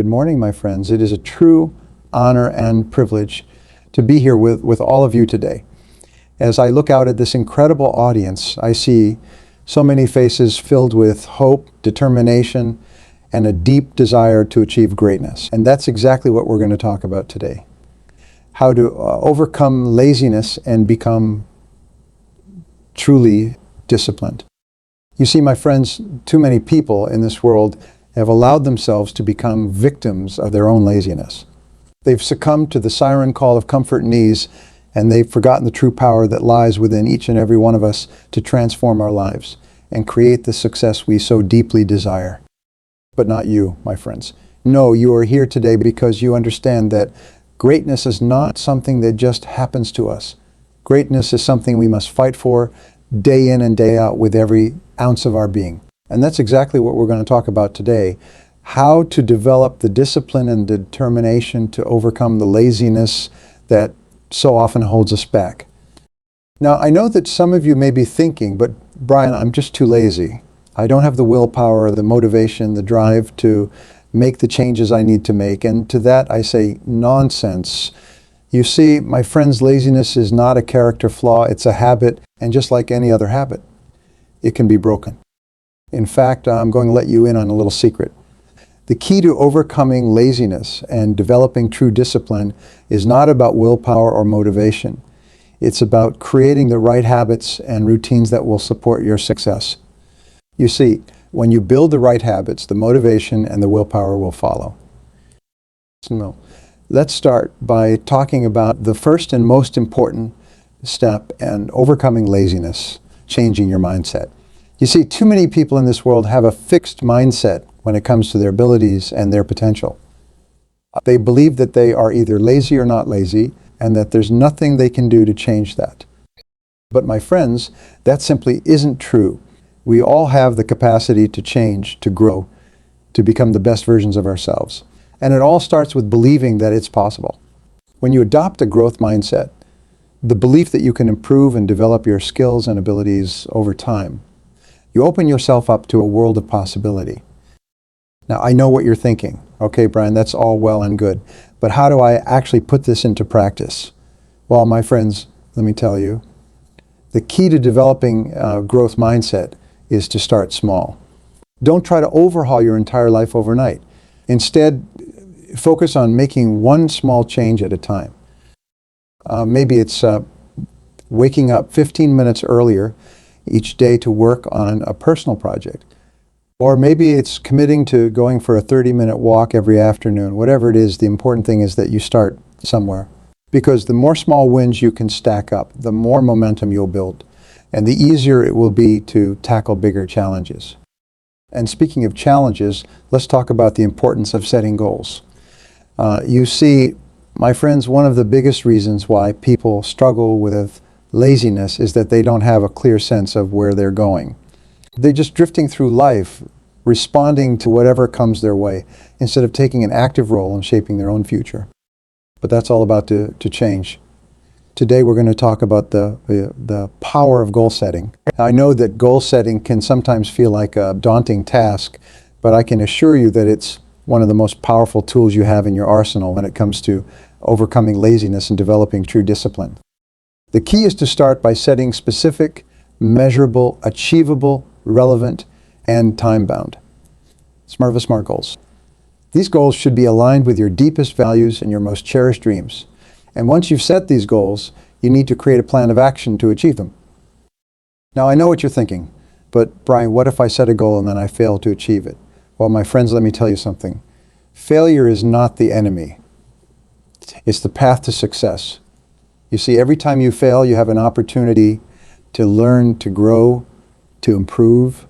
Good morning, my friends. It is a true honor and privilege to be here with all of you today. As I look out at this incredible audience, I see so many faces filled with hope, determination, and a deep desire to achieve greatness. And that's exactly what we're going to talk about today. How to overcome laziness and become truly disciplined. You see, my friends, too many people in this world have allowed themselves to become victims of their own laziness. They've succumbed to the siren call of comfort and ease, and they've forgotten the true power that lies within each and every one of us to transform our lives and create the success we so deeply desire. But not you, my friends. No, you are here today because you understand that greatness is not something that just happens to us. Greatness is something we must fight for day in and day out with every ounce of our being. And that's exactly what we're going to talk about today. How to develop the discipline and determination to overcome the laziness that so often holds us back. Now, I know that some of you may be thinking, but Brian, I'm just too lazy. I don't have the willpower, the motivation, the drive to make the changes I need to make. And to that I say, nonsense. You see, my friends, laziness is not a character flaw, it's a habit, and just like any other habit, it can be broken. In fact, I'm going to let you in on a little secret. The key to overcoming laziness and developing true discipline is not about willpower or motivation. It's about creating the right habits and routines that will support your success. You see, when you build the right habits, the motivation and the willpower will follow. So, let's start by talking about the first and most important step in overcoming laziness, changing your mindset. You see, too many people in this world have a fixed mindset when it comes to their abilities and their potential. They believe that they are either lazy or not lazy, and that there's nothing they can do to change that. But my friends, that simply isn't true. We all have the capacity to change, to grow, to become the best versions of ourselves. And it all starts with believing that it's possible. When you adopt a growth mindset, the belief that you can improve and develop your skills and abilities over time, you open yourself up to a world of possibility. Now, I know what you're thinking. Okay, Brian, that's all well and good. But how do I actually put this into practice? Well, my friends, let me tell you, the key to developing a growth mindset is to start small. Don't try to overhaul your entire life overnight. Instead, focus on making one small change at a time. Maybe it's waking up 15 minutes earlier each day to work on a personal project. Or maybe it's committing to going for a 30-minute walk every afternoon. Whatever it is, the important thing is that you start somewhere. Because the more small wins you can stack up, the more momentum you'll build. And the easier it will be to tackle bigger challenges. And speaking of challenges, let's talk about the importance of setting goals. You see, my friends, one of the biggest reasons why people struggle with laziness is that they don't have a clear sense of where they're going. They're just drifting through life, responding to whatever comes their way, instead of taking an active role in shaping their own future. But that's all about to change. Today we're going to talk about the power of goal setting. I know that goal setting can sometimes feel like a daunting task, but I can assure you that it's one of the most powerful tools you have in your arsenal when it comes to overcoming laziness and developing true discipline. The key is to start by setting specific, measurable, achievable, relevant, and time-bound. SMART goals. These goals should be aligned with your deepest values and your most cherished dreams. And once you've set these goals, you need to create a plan of action to achieve them. Now, I know what you're thinking, but Brian, what if I set a goal and then I fail to achieve it? Well, my friends, let me tell you something. Failure is not the enemy. It's the path to success. You see, every time you fail, you have an opportunity to learn, to grow, to improve.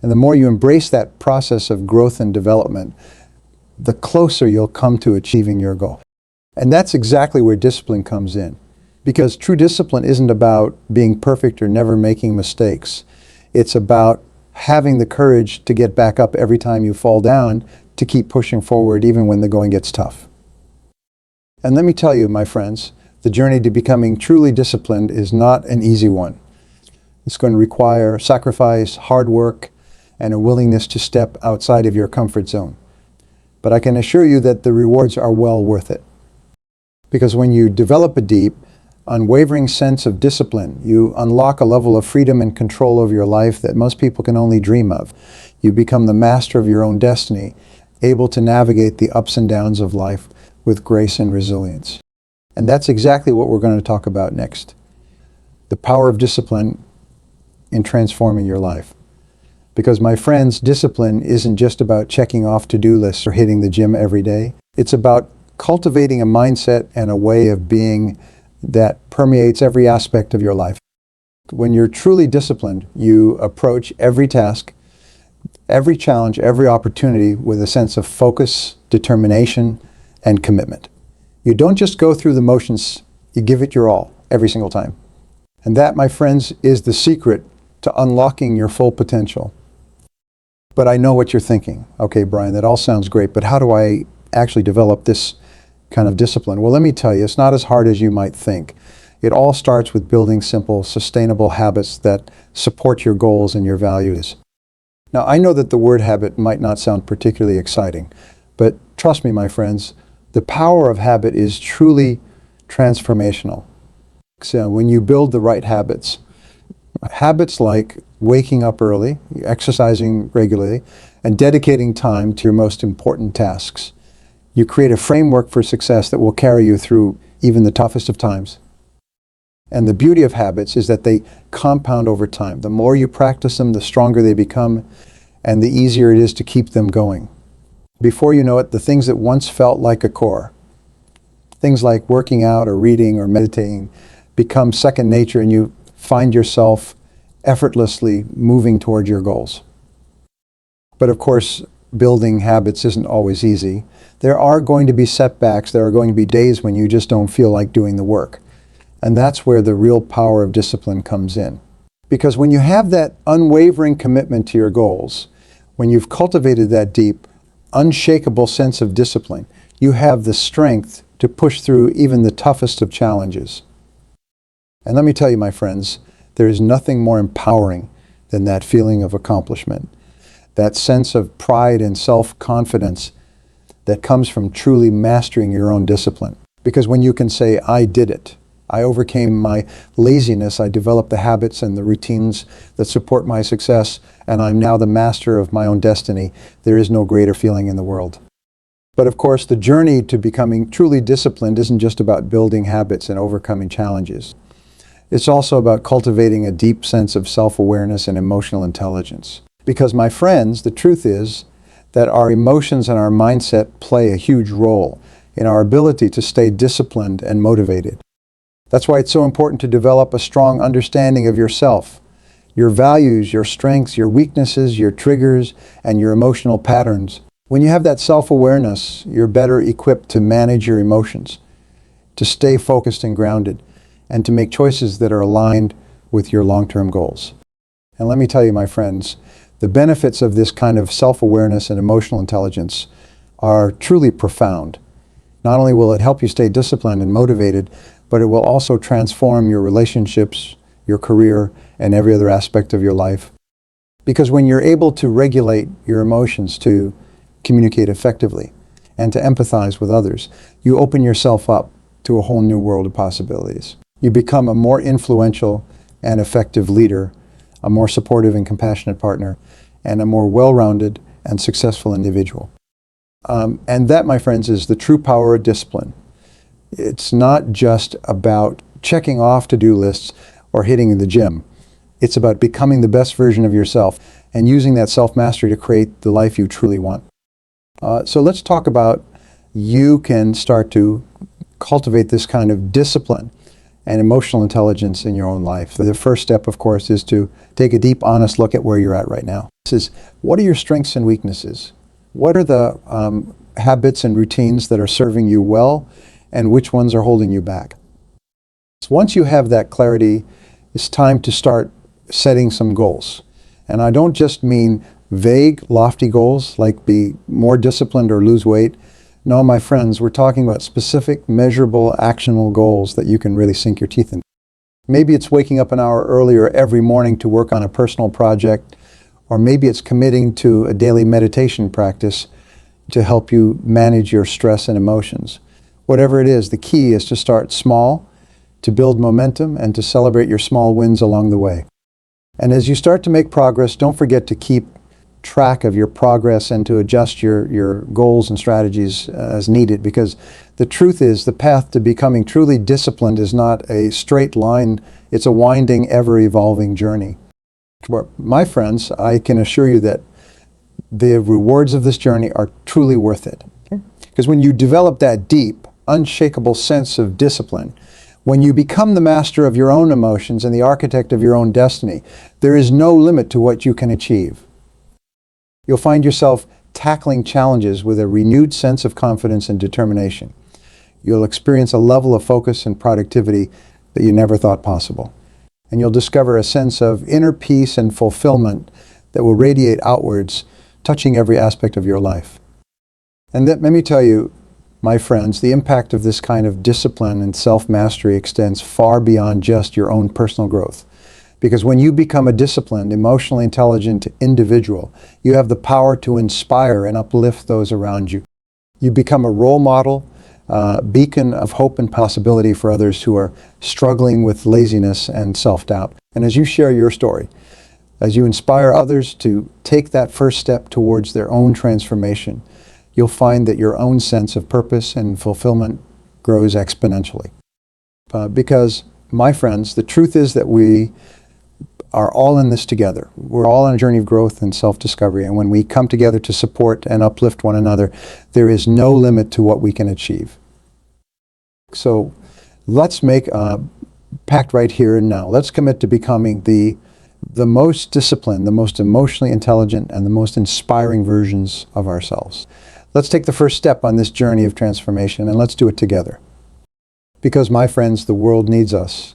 And the more you embrace that process of growth and development, the closer you'll come to achieving your goal. And that's exactly where discipline comes in. Because true discipline isn't about being perfect or never making mistakes. It's about having the courage to get back up every time you fall down, to keep pushing forward even when the going gets tough. And let me tell you, my friends, the journey to becoming truly disciplined is not an easy one. It's going to require sacrifice, hard work, and a willingness to step outside of your comfort zone. but I can assure you that the rewards are well worth it. Because when you develop a deep, unwavering sense of discipline, you unlock a level of freedom and control over your life that most people can only dream of. You become the master of your own destiny, able to navigate the ups and downs of life with grace and resilience. And that's exactly what we're going to talk about next. The power of discipline in transforming your life. Because my friends, discipline isn't just about checking off to-do lists or hitting the gym every day. It's about cultivating a mindset and a way of being that permeates every aspect of your life. When you're truly disciplined, you approach every task, every challenge, every opportunity with a sense of focus, determination, and commitment. You don't just go through the motions, you give it your all every single time. And that, my friends, is the secret to unlocking your full potential. But I know what you're thinking. Okay, Brian, that all sounds great, but how do I actually develop this kind of discipline? Well, let me tell you, it's not as hard as you might think. It all starts with building simple, sustainable habits that support your goals and your values. Now, I know that the word habit might not sound particularly exciting, but trust me, my friends, the power of habit is truly transformational. So when you build the right habits like waking up early, exercising regularly, and dedicating time to your most important tasks, you create a framework for success that will carry you through even the toughest of times. And the beauty of habits is that they compound over time. The more you practice them, the stronger they become, and the easier it is to keep them going. Before you know it, the things that once felt like a chore, things like working out or reading or meditating, become second nature, and you find yourself effortlessly moving toward your goals. But of course, building habits isn't always easy. There are going to be setbacks. There are going to be days when you just don't feel like doing the work. And that's where the real power of discipline comes in. Because when you have that unwavering commitment to your goals, when you've cultivated that deep, unshakable sense of discipline, you have the strength to push through even the toughest of challenges. And let me tell you, my friends, there is nothing more empowering than that feeling of accomplishment, that sense of pride and self-confidence that comes from truly mastering your own discipline. Because when you can say, I did it, I overcame my laziness, I developed the habits and the routines that support my success, and I'm now the master of my own destiny, there is no greater feeling in the world. But of course, the journey to becoming truly disciplined isn't just about building habits and overcoming challenges. It's also about cultivating a deep sense of self-awareness and emotional intelligence. Because, my friends, the truth is that our emotions and our mindset play a huge role in our ability to stay disciplined and motivated. That's why it's so important to develop a strong understanding of yourself, your values, your strengths, your weaknesses, your triggers, and your emotional patterns. When you have that self-awareness, you're better equipped to manage your emotions, to stay focused and grounded, and to make choices that are aligned with your long-term goals. And let me tell you, my friends, the benefits of this kind of self-awareness and emotional intelligence are truly profound. Not only will it help you stay disciplined and motivated, but it will also transform your relationships, your career, and every other aspect of your life. Because when you're able to regulate your emotions, to communicate effectively, and to empathize with others, you open yourself up to a whole new world of possibilities. You become a more influential and effective leader, a more supportive and compassionate partner, and a more well-rounded and successful individual. And that, my friends, is the true power of discipline. It's not just about checking off to-do lists or hitting the gym. It's about becoming the best version of yourself and using that self-mastery to create the life you truly want. So let's talk about you can start to cultivate this kind of discipline and emotional intelligence in your own life. The first step, of course, is to take a deep, honest look at where you're at right now. This is, what are your strengths and weaknesses? What are the habits and routines that are serving you well, and which ones are holding you back? So once you have that clarity, it's time to start setting some goals. And I don't just mean vague, lofty goals like be more disciplined or lose weight. No, my friends, we're talking about specific, measurable, actionable goals that you can really sink your teeth in. Maybe it's waking up an hour earlier every morning to work on a personal project, or maybe it's committing to a daily meditation practice. to help you manage your stress and emotions. Whatever it is, the key is to start small, to build momentum, and to celebrate your small wins along the way. And as you start to make progress, don't forget to keep track of your progress and to adjust your goals and strategies as needed, because the truth is the path to becoming truly disciplined is not a straight line. It's a winding, ever-evolving journey. My friends, I can assure you that the rewards of this journey are truly worth it. Because when you develop that deep, unshakable sense of discipline, when you become the master of your own emotions and the architect of your own destiny, there is no limit to what you can achieve. You'll find yourself tackling challenges with a renewed sense of confidence and determination. You'll experience a level of focus and productivity that you never thought possible. And you'll discover a sense of inner peace and fulfillment that will radiate outwards, touching every aspect of your life. And let me tell you, my friends, the impact of this kind of discipline and self-mastery extends far beyond just your own personal growth. Because when you become a disciplined, emotionally intelligent individual, you have the power to inspire and uplift those around you. You become a role model, beacon of hope and possibility for others who are struggling with laziness and self-doubt. And as you share your story, as you inspire others to take that first step towards their own transformation, you'll find that your own sense of purpose and fulfillment grows exponentially. Because, my friends, the truth is that we are all in this together. We're all on a journey of growth and self-discovery, and when we come together to support and uplift one another, there is no limit to what we can achieve. So let's make a pact right here and now. Let's commit to becoming the most disciplined, the most emotionally intelligent, and the most inspiring versions of ourselves. Let's take the first step on this journey of transformation, and let's do it together. Because, my friends, the world needs us.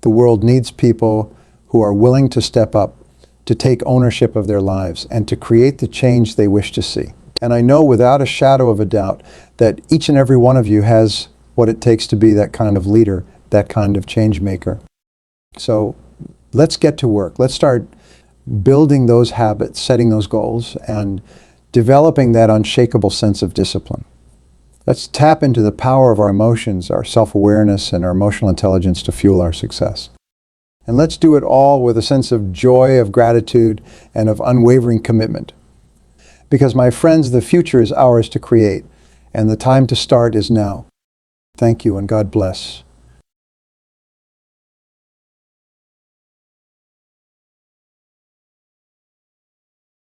The world needs people who are willing to step up, to take ownership of their lives, and to create the change they wish to see. And I know without a shadow of a doubt that each and every one of you has what it takes to be that kind of leader, that kind of change maker. So let's get to work. Let's start building those habits, setting those goals, and developing that unshakable sense of discipline. Let's tap into the power of our emotions, our self-awareness, and our emotional intelligence to fuel our success. And let's do it all with a sense of joy, of gratitude, and of unwavering commitment. Because, my friends, the future is ours to create, and the time to start is now. Thank you, and God bless.